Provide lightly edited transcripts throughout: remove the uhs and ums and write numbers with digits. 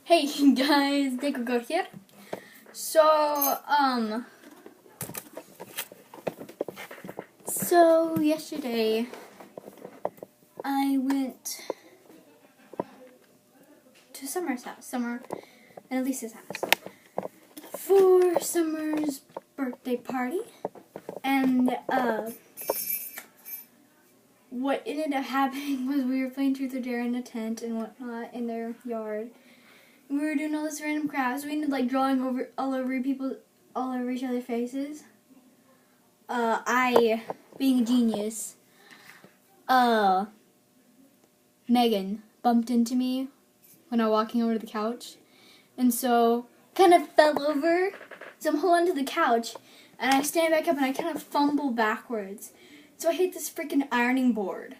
Hey guys, Nico here. So yesterday I went to Summer's house, Summer and Elisa's house, for Summer's birthday party, and what ended up happening was we were playing Truth or Dare in a tent and whatnot in their yard. We were doing all this random crap, so we ended up drawing all over each other's faces. I, being a genius, Megan bumped into me when I was walking over to the couch, and so kind of fell over. So I'm holding to the couch, and I stand back up, and I kind of fumble backwards. So I hit this freaking ironing board,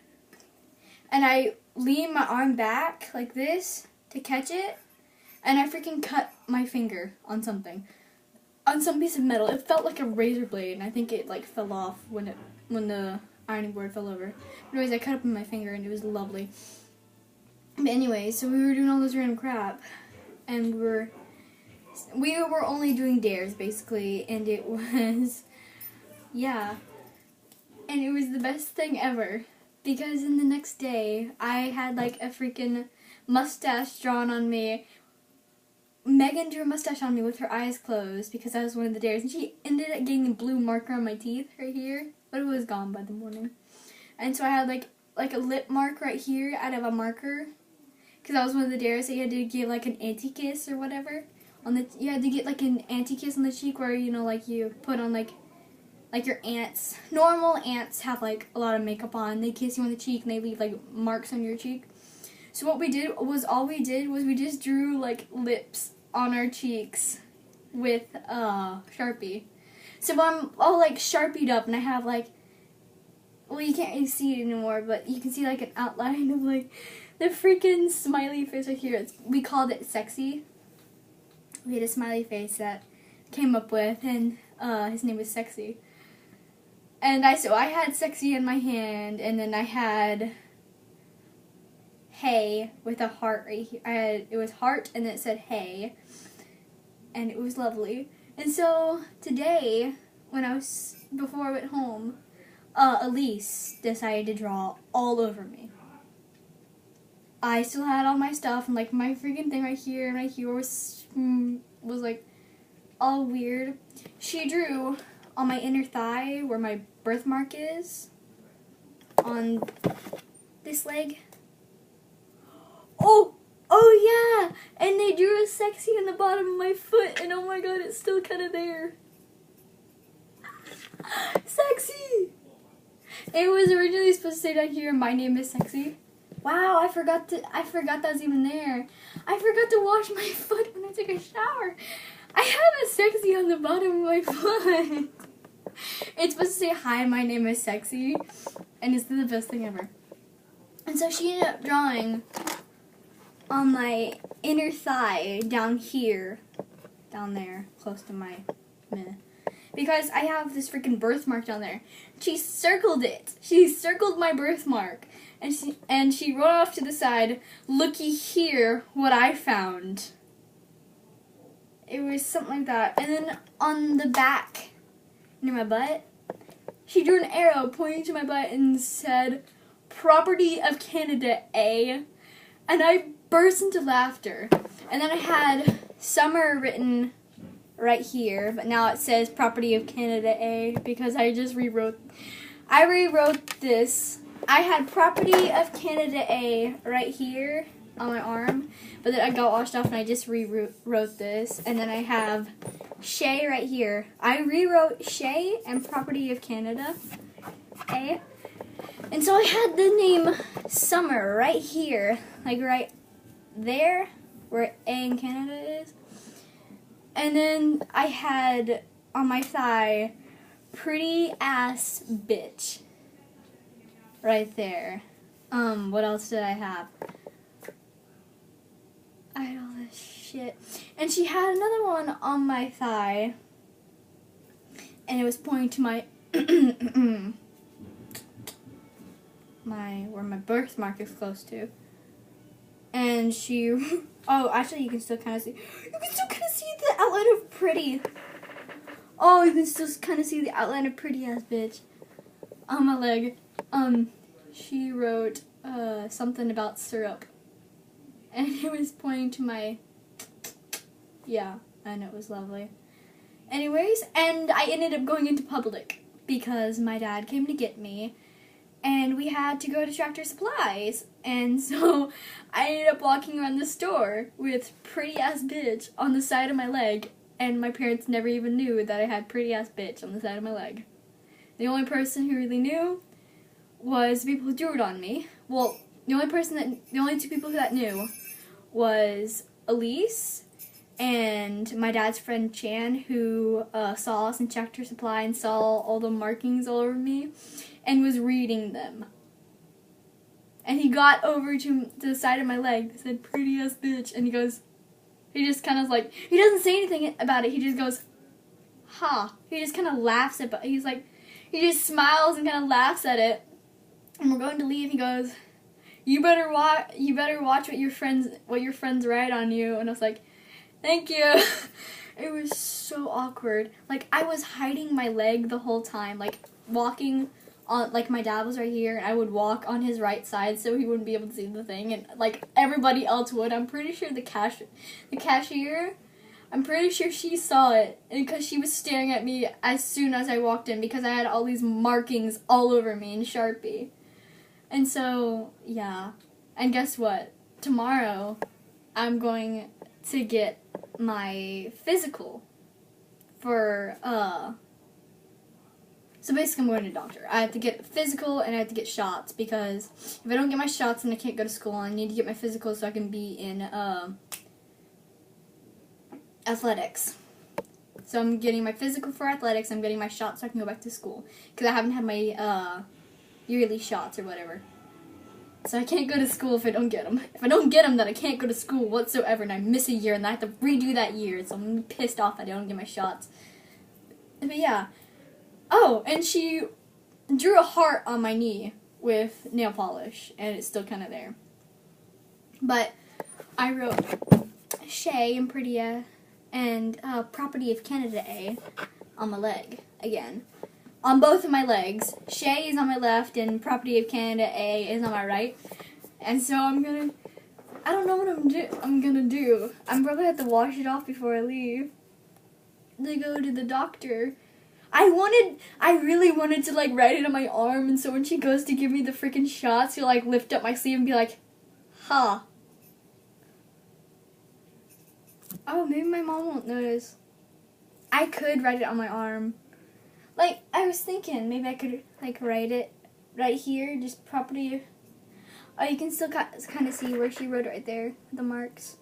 and I lean my arm back like this to catch it. And I freaking cut my finger on something. On some piece of metal. It felt like a razor blade, and I think it fell off when the ironing board fell over. Anyways, I cut up my finger, and it was lovely. But anyway, so we were doing all this random crap, and we were only doing dares basically, and it was, yeah, and it was the best thing ever, because in the next day I had a freaking mustache drawn on me. Megan drew a mustache on me with her eyes closed because that was one of the dares, and she ended up getting a blue marker on my teeth right here, but it was gone by the morning. And so I had like a lip mark right here out of a marker, because that was one of the dares that you had to give an anti-kiss or whatever. You had to get an anti-kiss on the cheek where you put on like your aunts. Normal aunts have a lot of makeup on. They kiss you on the cheek and they leave marks on your cheek. So what we did was we just drew lips on our cheeks with Sharpie. So I'm all Sharpied up, and I have well, you can't really see it anymore, but you can see an outline of the freaking smiley face right here. We called it Sexy. We had a smiley face that came up with, and his name was Sexy. And I had Sexy in my hand, and then I had Hey with a heart right here. It was heart, and then it said Hey, and it was lovely. And so today, before I went home, Elise decided to draw all over me. I still had all my stuff, and my freaking thing right here was all weird. She drew on my inner thigh where my birthmark is, on this leg. Oh yeah! And they drew a Sexy on the bottom of my foot, and oh my god, it's still kind of there. Sexy! It was originally supposed to say down here, my name is Sexy. Wow, I forgot that was even there. I forgot to wash my foot when I took a shower. I have a Sexy on the bottom of my foot. It's supposed to say, hi, my name is Sexy, and it's the best thing ever. And so she ended up drawing on my inner thigh down here, down there, close to my meh. Because I have this freaking birthmark down there. She circled it. She circled my birthmark. And she wrote off to the side, looky here what I found. It was something like that. And then on the back, near my butt, she drew an arrow pointing to my butt and said, Property of Canada A. And I burst into laughter. And then I had Summer written right here, but now it says Property of Canada A because I rewrote this. I had Property of Canada A right here on my arm, but then I got washed off and I just rewrote this. And then I have Shay right here. I rewrote Shay and Property of Canada A. And so I had the name Summer right here, right there where A in Canada is. And then I had on my thigh, Pretty Ass Bitch. Right there. What else did I have? I had all this shit. And she had another one on my thigh. And it was pointing to my where my birthmark is close to. And she Oh, actually, you can still kind of see. You can still kind of see the outline of Pretty. Oh, you can still kind of see the outline of Pretty ass bitch on my leg. She wrote something about syrup, and it was pointing to my. Yeah, and it was lovely. Anyways, and I ended up going into public because my dad came to get me, and we had to go to Tractor Supplies, and so I ended up walking around the store with Pretty ass bitch on the side of my leg, and my parents never even knew that I had Pretty ass bitch on the side of my leg. The only person who really knew was the people who drew it on me. Well, the only two people that knew was Elise and my dad's friend Chan, who saw us in Tractor Supply and saw all the markings all over me and was reading them. And he got over to the side of my leg and said, "Pretty ass bitch," and he just kind of like, he doesn't say anything about it, he just goes, "Ha." He just kind of laughs at it, he just smiles and kind of laughs at it. And we're going to leave, he goes, you better watch what your friends write on you." And I was like, "Thank you." It was so awkward. Like, I was hiding my leg the whole time, like walking on, like my dad was right here, and I would walk on his right side so he wouldn't be able to see the thing, and like everybody else would. I'm pretty sure the cashier, I'm pretty sure she saw it, because she was staring at me as soon as I walked in, because I had all these markings all over me in Sharpie. And so, yeah. And guess what? Tomorrow, I'm going to get my physical for, so basically I'm going to the doctor. I have to get physical and I have to get shots, because if I don't get my shots, then I can't go to school. I need to get my physical so I can be in, athletics. So I'm getting my physical for athletics. I'm getting my shots so I can go back to school, because I haven't had my yearly shots or whatever. So I can't go to school if I don't get them. If I don't get them, then I can't go to school whatsoever, and I miss a year, and I have to redo that year. So I'm pissed off that I don't get my shots. But yeah. Oh, and she drew a heart on my knee with nail polish, and it's still kind of there. But I wrote Shay and Pretty and Property of Canada A on my leg again. On both of my legs. Shay is on my left and Property of Canada A is on my right. And so I don't know what I'm gonna do. I'm probably have to wash it off before I leave to go to the doctor. I really wanted to like write it on my arm, and so when she goes to give me the freaking shots, she'll like lift up my sleeve and be like, "Ha." Oh, maybe my mom won't notice. I could write it on my arm. Like, I was thinking, maybe I could, like, write it right here, just property. Oh, you can still kind of see where she wrote it right there, the marks.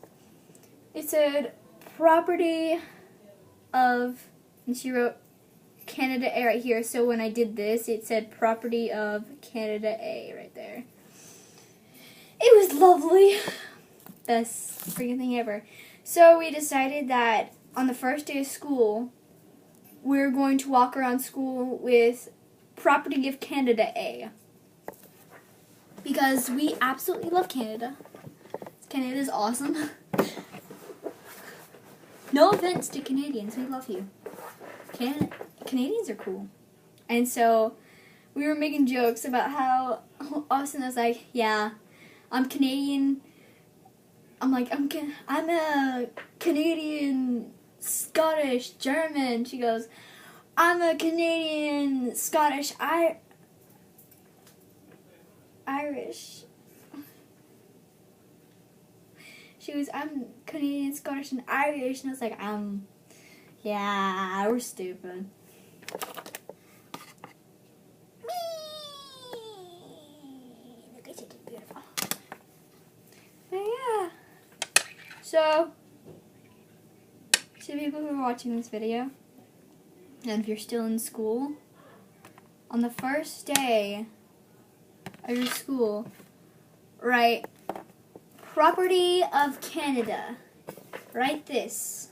It said, property of, and she wrote Canada A right here, so when I did this, it said property of Canada A right there. It was lovely. Best freaking thing ever. So we decided that on the first day of school, we're going to walk around school with Property of Canada A. Because we absolutely love Canada. Canada's awesome. No offense to Canadians, we love you. Canadians are cool. And so we were making jokes about how Austin was like, "Yeah, I'm Canadian." I'm like, I'm a Canadian, Scottish, German. She goes, "I'm a Canadian, Scottish, Irish." She goes, "I'm Canadian, Scottish, and Irish." And I was like, yeah, we're stupid. Look at it, beautiful. But yeah. So, to people who are watching this video, and if you're still in school, on the first day of your school, write Property of Canada. Write this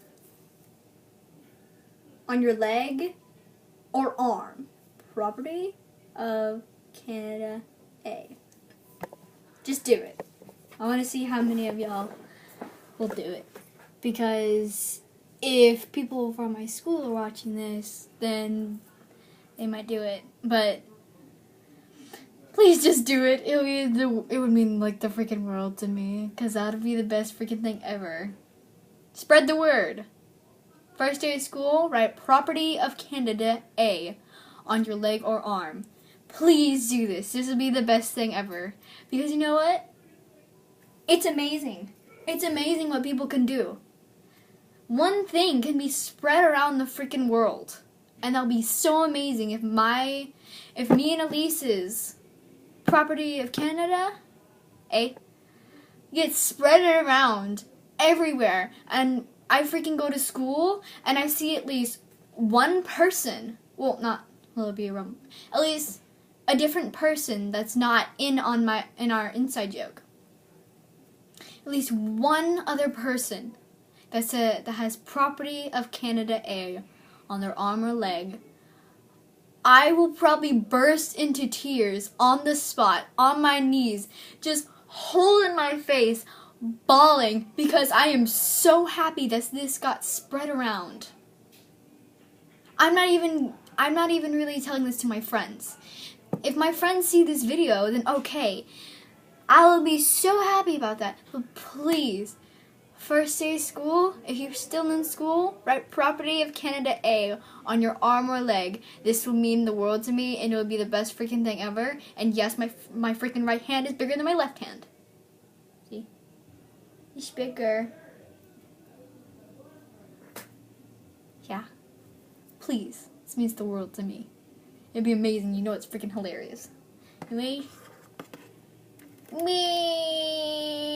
on your leg or arm. Property of Canada A. Just do it. I want to see how many of y'all will do it. Because if people from my school are watching this, then they might do it. But please just do it. It would mean like the freaking world to me. Because that would be the best freaking thing ever. Spread the word. First day of school, write Property of Canada A on your leg or arm. Please do this. This would be the best thing ever. Because you know what? It's amazing. It's amazing what people can do. One thing can be spread around the freaking world. And that'll be so amazing if me and Elise's Property of Canada A gets spread around everywhere. And I freaking go to school and I see at least one person. Well, it'll be at least a different person that's not in our inside joke. At least one other person that has Property of Canada A on their arm or leg. I will probably burst into tears on the spot, on my knees, just holding my face, bawling because I am so happy that this got spread around. I'm not even really telling this to my friends. If my friends see this video, then okay, I will be so happy about that. But please, first day of school, if you're still in school, write Property of Canada A on your arm or leg. This will mean the world to me, and it will be the best freaking thing ever. And yes, my freaking right hand is bigger than my left hand. See? It's bigger. Yeah. Please. This means the world to me. It'd be amazing. You know it's freaking hilarious. Anyway. Me.